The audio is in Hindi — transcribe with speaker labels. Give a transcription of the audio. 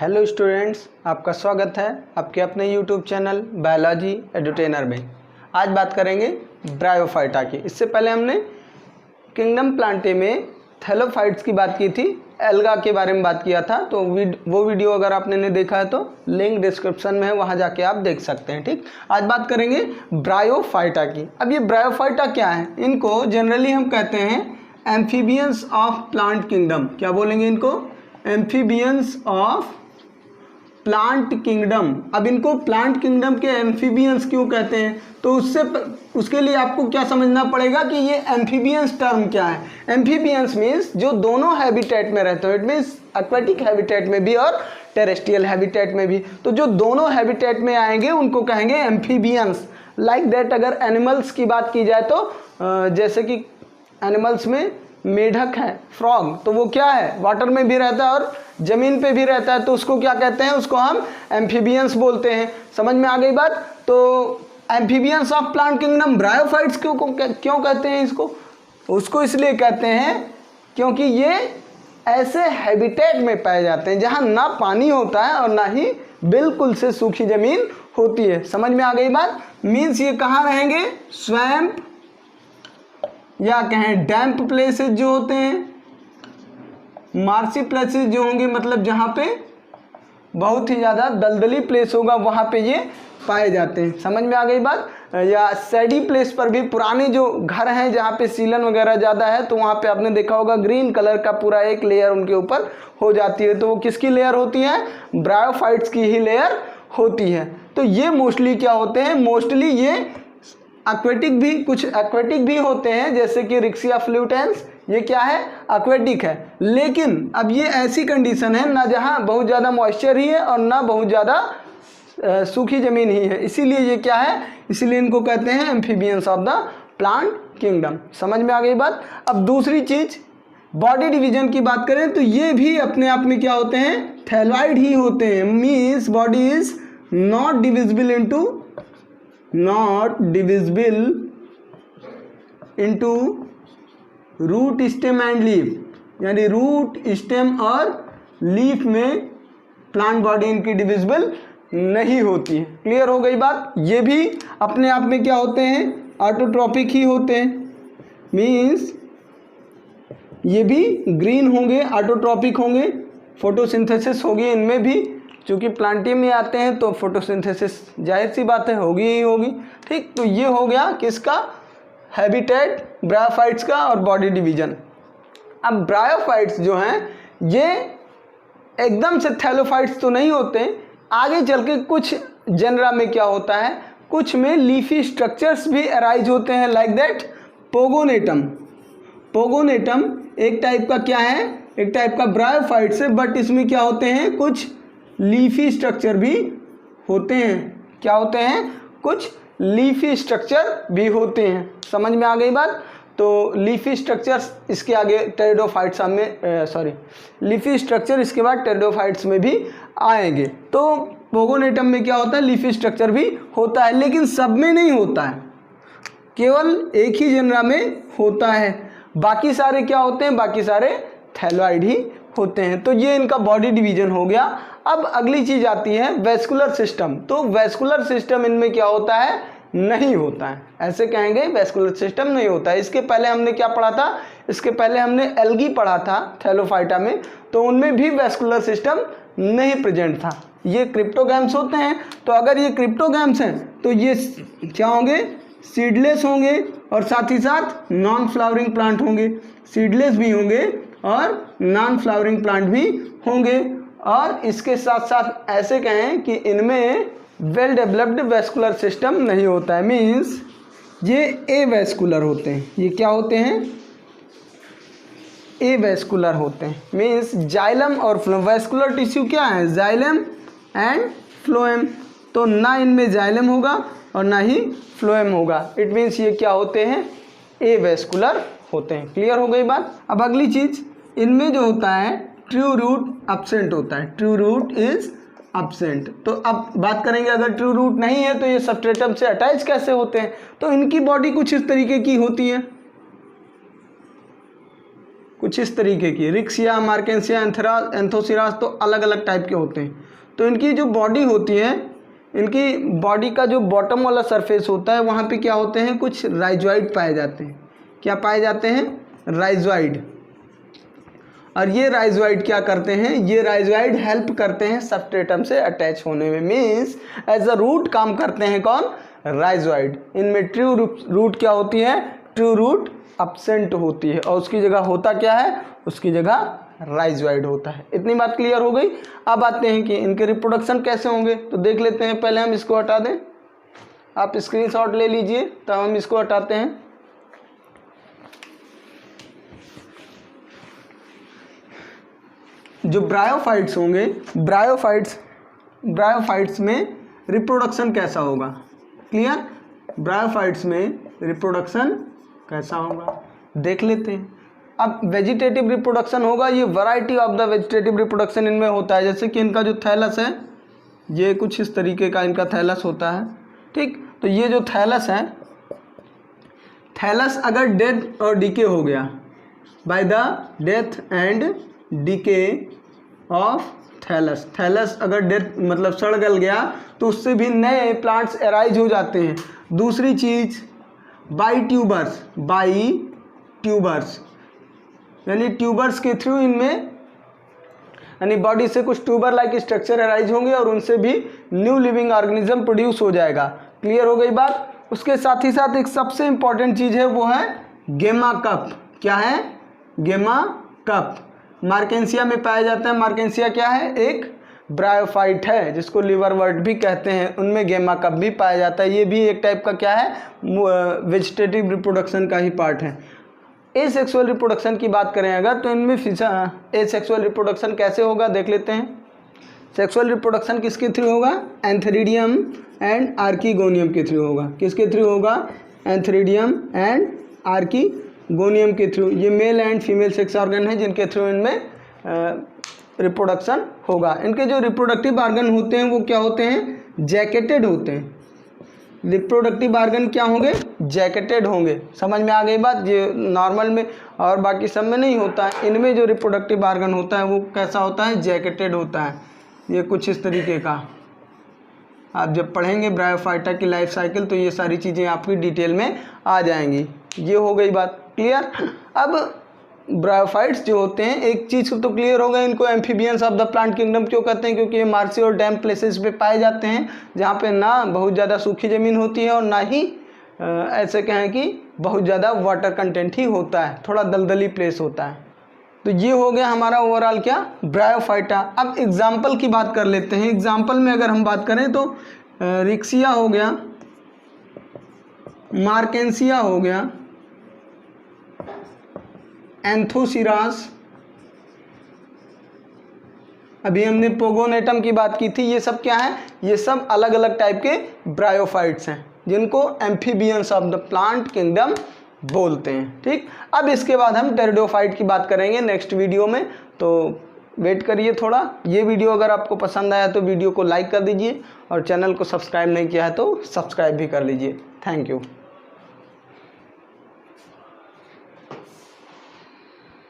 Speaker 1: हेलो स्टूडेंट्स, आपका स्वागत है आपके अपने यूट्यूब चैनल बायोलॉजी एडुटेनर में। आज बात करेंगे ब्रायोफाइटा की। इससे पहले हमने किंगडम प्लांटे में थैलोफाइट्स की बात की थी, एल्गा के बारे में बात किया था। तो वो वीडियो अगर आपने नहीं देखा है तो लिंक डिस्क्रिप्शन में है, वहाँ जाके आप देख सकते हैं। ठीक, आज बात करेंगे ब्रायोफाइटा की। अब ये ब्रायोफाइटा क्या है? इनको जनरली हम कहते हैं एम्फीबियंस ऑफ प्लांट किंगडम। क्या बोलेंगे इनको? Amphibians of plant kingdom. अब इनको प्लांट किंगडम के एम्फीबियंस क्यों कहते हैं? तो उसके लिए आपको क्या समझना पड़ेगा कि ये एम्फीबियंस टर्म क्या है। एम्फीबियंस मीन्स जो दोनों हैबिटेट में रहते हो, इट मीन्स एक्वेटिक हैबिटेट में भी और टेरेस्ट्रियल हैबिटेट में भी। तो जो दोनों हैबिटेट में आएंगे उनको कहेंगे एम्फीबियंस। लाइक दैट अगर एनिमल्स की बात की जाए तो जैसे कि एनिमल्स में मेढक है, फ्रॉग, तो वो क्या है, वाटर में भी रहता है और जमीन पे भी रहता है। तो उसको क्या कहते हैं? उसको हम एम्फीबियंस बोलते हैं। समझ में आ गई बात? तो amphibians of plant kingdom bryophytes क्यों कहते हैं इसको? उसको इसलिए कहते हैं क्योंकि ये ऐसे हैबिटेट में पाए जाते हैं जहाँ ना पानी होता है और ना ही बिल्कुल से सूखी जमीन होती है। समझ में आ गई बात? मीन्स ये कहाँ रहेंगे? स्वैम्प या कहें डैम्प प्लेसेस जो होते हैं, मार्सी प्लेसेस जो होंगे, मतलब जहाँ पे बहुत ही ज़्यादा दलदली प्लेस होगा वहाँ पे ये पाए जाते हैं। समझ में आ गई बात? या सैडी प्लेस पर भी, पुराने जो घर हैं जहाँ पे सीलन वगैरह ज़्यादा है, तो वहाँ पे आपने देखा होगा ग्रीन कलर का पूरा एक लेयर उनके ऊपर हो जाती है। तो वो किसकी लेयर होती है? ब्रायोफाइट्स की ही लेयर होती है। तो ये मोस्टली क्या होते हैं? मोस्टली ये एक्वेटिक भी, कुछ एक्वेटिक भी होते हैं जैसे कि रिक्सिया फ्लूटेंस, ये क्या है? एक्वेटिक है। लेकिन अब ये ऐसी कंडीशन है ना जहाँ बहुत ज़्यादा मॉइस्चर ही है और ना बहुत ज़्यादा सूखी ज़मीन ही है, इसीलिए ये क्या है? इसीलिए इनको कहते हैं amphibians of the plant kingdom. समझ में आ गई बात? अब दूसरी चीज़, बॉडी डिवीजन की बात करें तो ये भी अपने आप में क्या होते हैं? थैलॉइड ही होते हैं। Means body is not divisible into root, stem and leaf. यानी रूट, स्टेम और लीफ में प्लांट बॉडी इनकी डिविजिबल नहीं होती है। क्लियर हो गई बात? ये भी अपने आप में क्या होते हैं? ऑटोट्रॉपिक ही होते हैं। मीन्स ये भी ग्रीन होंगे, ऑटोट्रॉपिक होंगे, फोटोसिंथेसिस होगी इनमें भी। चूँकि प्लांटियम में आते हैं तो फोटोसिंथेसिस जाहिर सी बात है होगी ही होगी। ठीक, तो ये हो गया किसका? हैबिटेट ब्रायोफाइट्स का और बॉडी डिवीजन। अब ब्रायोफाइट्स जो हैं ये एकदम से थैलोफाइट्स तो नहीं होते। आगे चल के कुछ जनरा में क्या होता है, कुछ में लीफी स्ट्रक्चर्स भी अराइज होते हैं। Like that पोगोनेटम। पोगोनेटम एक टाइप का क्या है? एक टाइप का ब्रायोफाइट्स है, बट इसमें क्या होते हैं? कुछ लीफी स्ट्रक्चर भी होते हैं। क्या होते हैं? कुछ लीफी स्ट्रक्चर भी होते हैं। समझ में आ गई बात? तो लीफी स्ट्रक्चर्स इसके आगे टेरिडोफाइट्स में लीफी स्ट्रक्चर इसके बाद टेरिडोफाइट्स में भी आएंगे। तो पोगोनेटम में क्या होता है? लीफी स्ट्रक्चर भी होता है, लेकिन सब में नहीं होता है, केवल एक ही जनरा में होता है। बाकी सारे क्या होते हैं? बाकी सारे थैलॉइड ही होते हैं। तो ये इनका बॉडी डिवीजन हो गया। अब अगली चीज आती है वेस्कुलर सिस्टम। तो वेस्कुलर सिस्टम इनमें क्या होता है? नहीं होता है। ऐसे कहेंगे वेस्कुलर सिस्टम नहीं होता है। इसके पहले हमने क्या पढ़ा था? इसके पहले हमने एल्गी पढ़ा था थैलोफाइटा में, तो उनमें भी वेस्कुलर सिस्टम नहीं प्रेजेंट था। ये क्रिप्टोगैम्स होते हैं। तो अगर ये क्रिप्टोगैम्स हैं तो ये क्या होंगे? सीडलेस होंगे और साथ ही साथ नॉन फ्लावरिंग प्लांट होंगे। सीडलेस भी होंगे और नॉन फ्लावरिंग प्लांट भी होंगे। और इसके साथ साथ ऐसे कहें कि इनमें वेल डेवलप्ड वेस्कुलर सिस्टम नहीं होता है। मीन्स ये एवेस्कुलर होते हैं। ये क्या होते हैं? एवेस्कुलर होते हैं। मीन्स जाइलम और फ्लोएम। वेस्कुलर टिश्यू क्या है? Xylem and phloem. तो ना इनमें जाइलम होगा और ना ही फ्लोएम होगा। इट मीन्स ये क्या होते हैं? एवेस्कुलर होते हैं। क्लियर हो गई बात? अब अगली चीज, इनमें जो होता है ट्रू रूट अब्सेंट होता है। True root is absent. तो अब बात करेंगे अगर ट्रू रूट नहीं है तो ये सबस्ट्रेटम से अटैच कैसे होते हैं? तो इनकी बॉडी कुछ इस तरीके की होती है। कुछ इस तरीके की। रिक्सिया, मार्केंसिया, एंथोसिरास तो अलग अलग टाइप के होते हैं। तो इनकी जो बॉडी होती है, इनकी बॉडी का जो बॉटम वाला सरफेस होता है वहाँ पे क्या होते हैं, कुछ राइजोइड पाए जाते हैं। क्या पाए जाते हैं? राइजोइड। और ये राइजोइड क्या करते हैं, ये राइजोइड हेल्प करते हैं सबस्ट्रेटम से अटैच होने में। मीन्स एज अ रूट काम करते हैं कौन? राइजोइड। इनमें ट्रू रूट क्या होती है? ट्रू रूट एब्सेंट होती है और उसकी जगह होता क्या है? उसकी जगह राइजोइड होता है। इतनी बात क्लियर हो गई। अब आते हैं कि इनके रिप्रोडक्शन कैसे होंगे, तो देख लेते हैं। पहले हम इसको हटा दें, आप स्क्रीनशॉट ले लीजिए, तब हम इसको हटाते हैं। जो ब्रायोफाइट्स होंगे, ब्रायोफाइट्स में रिप्रोडक्शन कैसा होगा? क्लियर? ब्रायोफाइट्स में रिप्रोडक्शन कैसा होगा देख लेते हैं। अब वेजिटेटिव रिप्रोडक्शन होगा। ये variety of the vegetative reproduction इनमें होता है। जैसे कि इनका जो थैलस है, ये कुछ इस तरीके का इनका थैलस होता है। ठीक, तो ये जो थैलस है, थैलस अगर डेथ और डीके हो गया, by the death and decay of thallus, thallus अगर डेथ मतलब सड़ गल गया तो उससे भी नए प्लांट्स एराइज हो जाते हैं। दूसरी चीज़ बाई ट्यूबर्स, यानी ट्यूबर्स के थ्रू इनमें, यानी बॉडी से कुछ ट्यूबर लाइक स्ट्रक्चर अराइज होंगे और उनसे भी न्यू लिविंग ऑर्गेनिज्म प्रोड्यूस हो जाएगा। क्लियर हो गई बात? उसके साथ ही साथ एक सबसे इंपॉर्टेंट चीज़ है, वो है गेमा कप। क्या है? गेमा कप। मार्केंसिया में पाया जाता है। मार्केंसिया क्या है? एक ब्रायोफाइट है जिसको लिवरवर्ट भी कहते हैं। उनमें गेमा कप भी पाया जाता है। ये भी एक टाइप का क्या है? वेजिटेटिव रिप्रोडक्शन का ही पार्ट है। एसेक्सुअल रिप्रोडक्शन की बात करें अगर, तो इनमें एसेक्सुअल रिप्रोडक्शन कैसे होगा देख लेते हैं। सेक्सुअल रिप्रोडक्शन किसके थ्रू होगा? एंथेरिडियम एंड आर्कीगोनियम के थ्रू होगा। किसके थ्रू होगा? एंथेरिडियम एंड आर्कीगोनियम के थ्रू। ये male and female sex organ है जिनके थ्रू इनमें रिप्रोडक्शन होगा। इनके जो रिप्रोडक्टिव ऑर्गन होते हैं वो क्या होते हैं? जैकेटेड होते हैं। रिप्रोडक्टिव ऑर्गन क्या होंगे? जैकेटेड होंगे। समझ में आ गई बात? ये नॉर्मल में और बाकी सब में नहीं होता है। इनमें जो रिप्रोडक्टिव ऑर्गन होता है वो कैसा होता है? जैकेटेड होता है। ये कुछ इस तरीके का। आप जब पढ़ेंगे ब्रायोफाइटा की लाइफ साइकिल तो ये सारी चीज़ें आपकी डिटेल में आ जाएंगी। ये हो गई बात क्लियर। अब ब्रायोफाइट्स जो होते हैं, एक चीज़ तो क्लियर हो गया, इनको amphibians of the plant kingdom क्यों कहते हैं? क्योंकि ये मार्सी और डैम प्लेसेस पे पाए जाते हैं जहाँ पे ना बहुत ज़्यादा सूखी ज़मीन होती है और ना ही ऐसे कहें कि बहुत ज़्यादा वाटर कंटेंट ही होता है, थोड़ा दलदली प्लेस होता है। तो ये हो गया हमारा ओवरऑल क्या? ब्रायोफाइटा। अब एग्जाम्पल की बात कर लेते हैं। एग्जाम्पल में अगर हम बात करें तो रिक्सिया हो गया, मार्केंसिया हो गया, एंथोसिरास, अभी हमने पोगोनेटम की बात की थी। ये सब क्या है? ये सब अलग अलग टाइप के ब्रायोफाइट्स हैं जिनको amphibians of the plant kingdom बोलते हैं। ठीक, अब इसके बाद हम टेरिडोफाइट की बात करेंगे नेक्स्ट वीडियो में, तो वेट करिए थोड़ा। ये वीडियो अगर आपको पसंद आया तो वीडियो को लाइक कर दीजिए और चैनल को सब्सक्राइब नहीं किया है तो सब्सक्राइब भी कर लीजिए। Thank you.